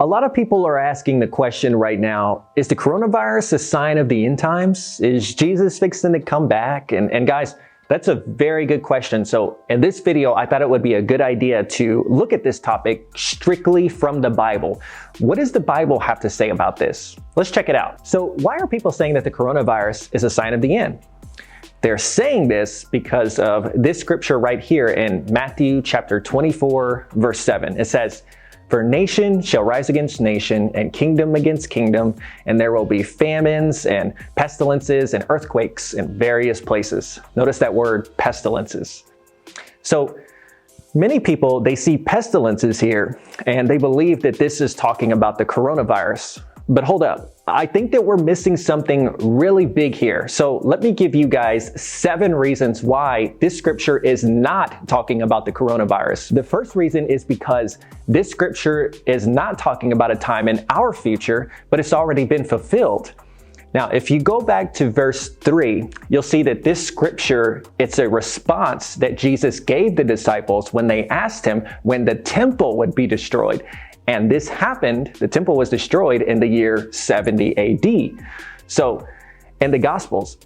A lot of people are asking the question right now, is the coronavirus a sign of the end times? Is Jesus fixing to come back? And guys, that's a very good question. So in this video, I thought it would be a good idea to look at this topic strictly from the Bible. What does the Bible have to say about this? Let's check it out. So why are people saying that the coronavirus is a sign of the end? They're saying this because of this scripture right here in Matthew chapter 24, verse 7. It says, "For nation shall rise against nation, and kingdom against kingdom, and there will be famines and pestilences and earthquakes in various places." Notice that word, pestilences. So many people, they see pestilences here, and they believe that this is talking about the coronavirus. But hold up, I think that we're missing something really big here. So let me give you guys 7 reasons why this scripture is not talking about the coronavirus. The first reason is because this scripture is not talking about a time in our future, but it's already been fulfilled. Now, if you go back to verse 3, you'll see that this scripture, it's a response that Jesus gave the disciples when they asked him when the temple would be destroyed. And this happened, the temple was destroyed in the year 70 AD. So in the Gospels,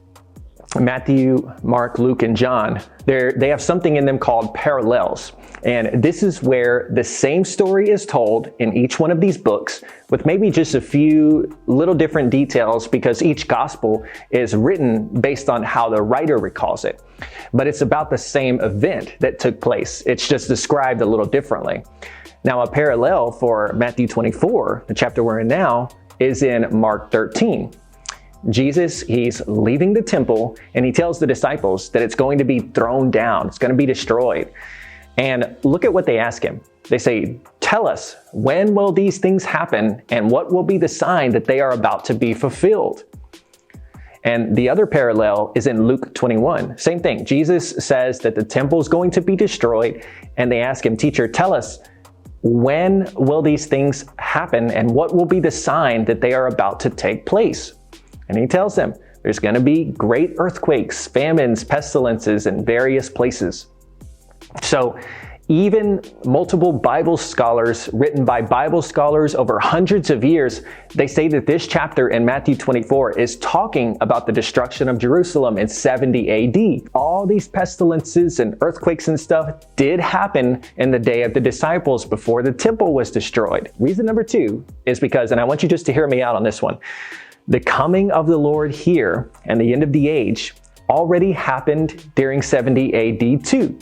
Matthew, Mark, Luke, and John, they have something in them called parallels. And this is where the same story is told in each one of these books with maybe just a few little different details because each gospel is written based on how the writer recalls it. But it's about the same event that took place. It's just described a little differently. Now, a parallel for Matthew 24, the chapter we're in now, is in Mark 13. Jesus, he's leaving the temple and he tells the disciples that it's going to be thrown down. It's going to be destroyed. And look at what they ask him. They say, "Tell us, when will these things happen and what will be the sign that they are about to be fulfilled?" And the other parallel is in Luke 21. Same thing. Jesus says that the temple is going to be destroyed and they ask him, "Teacher, tell us, when will these things happen and what will be the sign that they are about to take place?" And he tells them there's going to be great earthquakes, famines, pestilences in various places. So even multiple Bible scholars, written by Bible scholars over hundreds of years, they say that this chapter in Matthew 24 is talking about the destruction of Jerusalem in 70 AD. All these pestilences and earthquakes and stuff did happen in the day of the disciples before the temple was destroyed. Reason number 2 is because, and I want you just to hear me out on this one, the coming of the Lord here and the end of the age already happened during 70 AD too.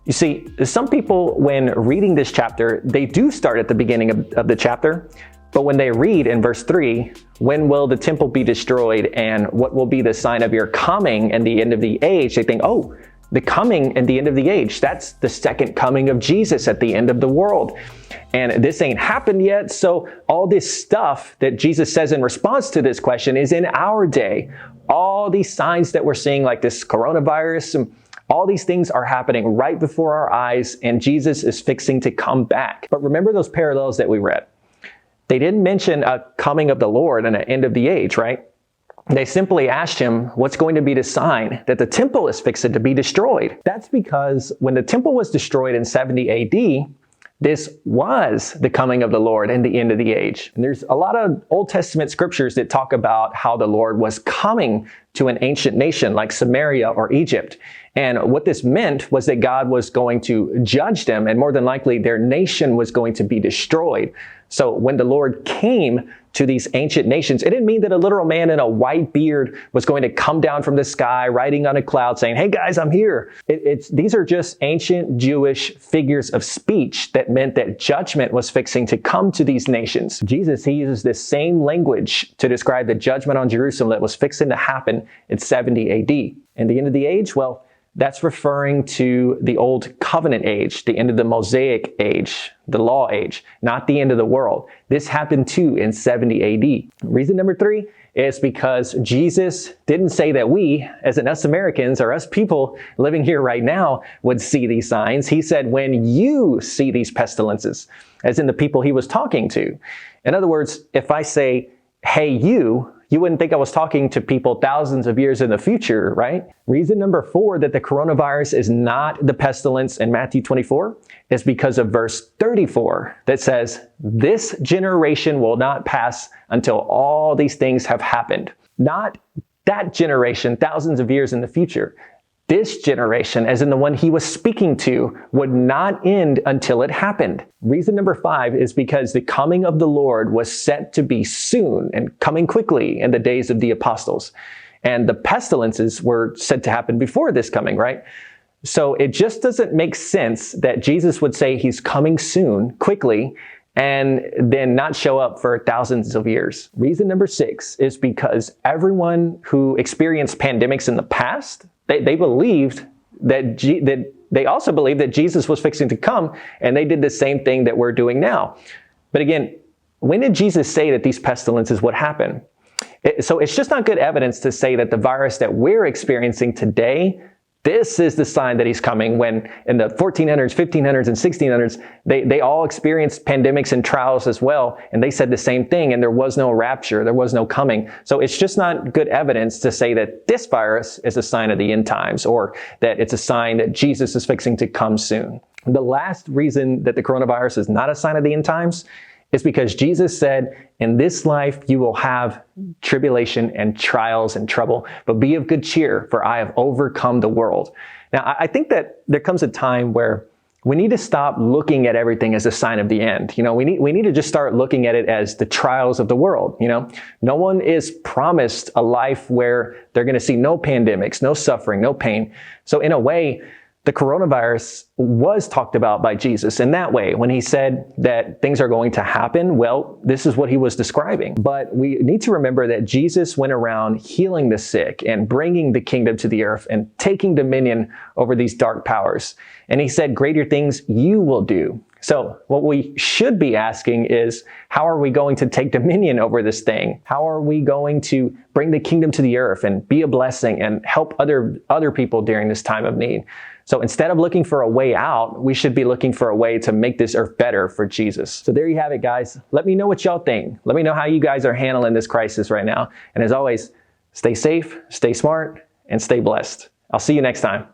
You see, some people, when reading this chapter, they do start at the beginning of the chapter, but when they read in verse 3, "When will the temple be destroyed and what will be the sign of your coming and the end of the age?" they think, oh, the coming and the end of the age, that's the second coming of Jesus at the end of the world. And this ain't happened yet, so all this stuff that Jesus says in response to this question is in our day. All these signs that we're seeing, like this coronavirus, all these things are happening right before our eyes, and Jesus is fixing to come back. But remember those parallels that we read. They didn't mention a coming of the Lord and an end of the age, right? They simply asked him, what's going to be the sign that the temple is fixing to be destroyed? That's because when the temple was destroyed in 70 AD, this was the coming of the Lord and the end of the age. And there's a lot of Old Testament scriptures that talk about how the Lord was coming to an ancient nation like Samaria or Egypt. And what this meant was that God was going to judge them, and more than likely their nation was going to be destroyed. So when the Lord came to these ancient nations, it didn't mean that a literal man in a white beard was going to come down from the sky riding on a cloud saying, "Hey guys, I'm here." These are just ancient Jewish figures of speech that meant that judgment was fixing to come to these nations. Jesus, he uses this same language to describe the judgment on Jerusalem that was fixing to happen in 70 AD. And the end of the age, well, that's referring to the Old Covenant age, the end of the Mosaic age, the law age, not the end of the world. This happened too in 70 AD. Reason number 3 is because Jesus didn't say that we, as in us Americans or us people living here right now, would see these signs. He said, when you see these pestilences, as in the people he was talking to. In other words, if I say, "Hey, you wouldn't think I was talking to people thousands of years in the future, right? Reason number 4 that the coronavirus is not the pestilence in Matthew 24 is because of verse 34 that says, "This generation will not pass until all these things have happened." Not that generation, thousands of years in the future. This generation, as in the one he was speaking to, would not end until it happened. Reason number 5 is because the coming of the Lord was set to be soon and coming quickly in the days of the apostles. And the pestilences were said to happen before this coming, right? So it just doesn't make sense that Jesus would say he's coming soon, quickly, and then not show up for thousands of years. Reason number 6 is because everyone who experienced pandemics in the past, they believed that they also believed that Jesus was fixing to come, and they did the same thing that we're doing now. But again, when did Jesus say that these pestilences would happen? So it's just not good evidence to say that the virus that we're experiencing today, this is the sign that he's coming, when in the 1400s, 1500s, and 1600s, they all experienced pandemics and trials as well, and they said the same thing, and there was no rapture, there was no coming. So it's just not good evidence to say that this virus is a sign of the end times, or that it's a sign that Jesus is fixing to come soon. The last reason that the coronavirus is not a sign of the end times is because Jesus said, "In this life you will have tribulation and trials and trouble, but be of good cheer, for I have overcome the world." Now, I think that there comes a time where we need to stop looking at everything as a sign of the end. We need to just start looking at it as the trials of the world. No one is promised a life where they're going to see no pandemics, no suffering, no pain. So in a way, the coronavirus was talked about by Jesus in that way. When he said that things are going to happen, well, this is what he was describing. But we need to remember that Jesus went around healing the sick and bringing the kingdom to the earth and taking dominion over these dark powers. And he said, "Greater things you will do." So what we should be asking is, how are we going to take dominion over this thing? How are we going to bring the kingdom to the earth and be a blessing and help other people during this time of need? So instead of looking for a way out, we should be looking for a way to make this earth better for Jesus. So there you have it, guys. Let me know what y'all think. Let me know how you guys are handling this crisis right now. And as always, stay safe, stay smart, and stay blessed. I'll see you next time.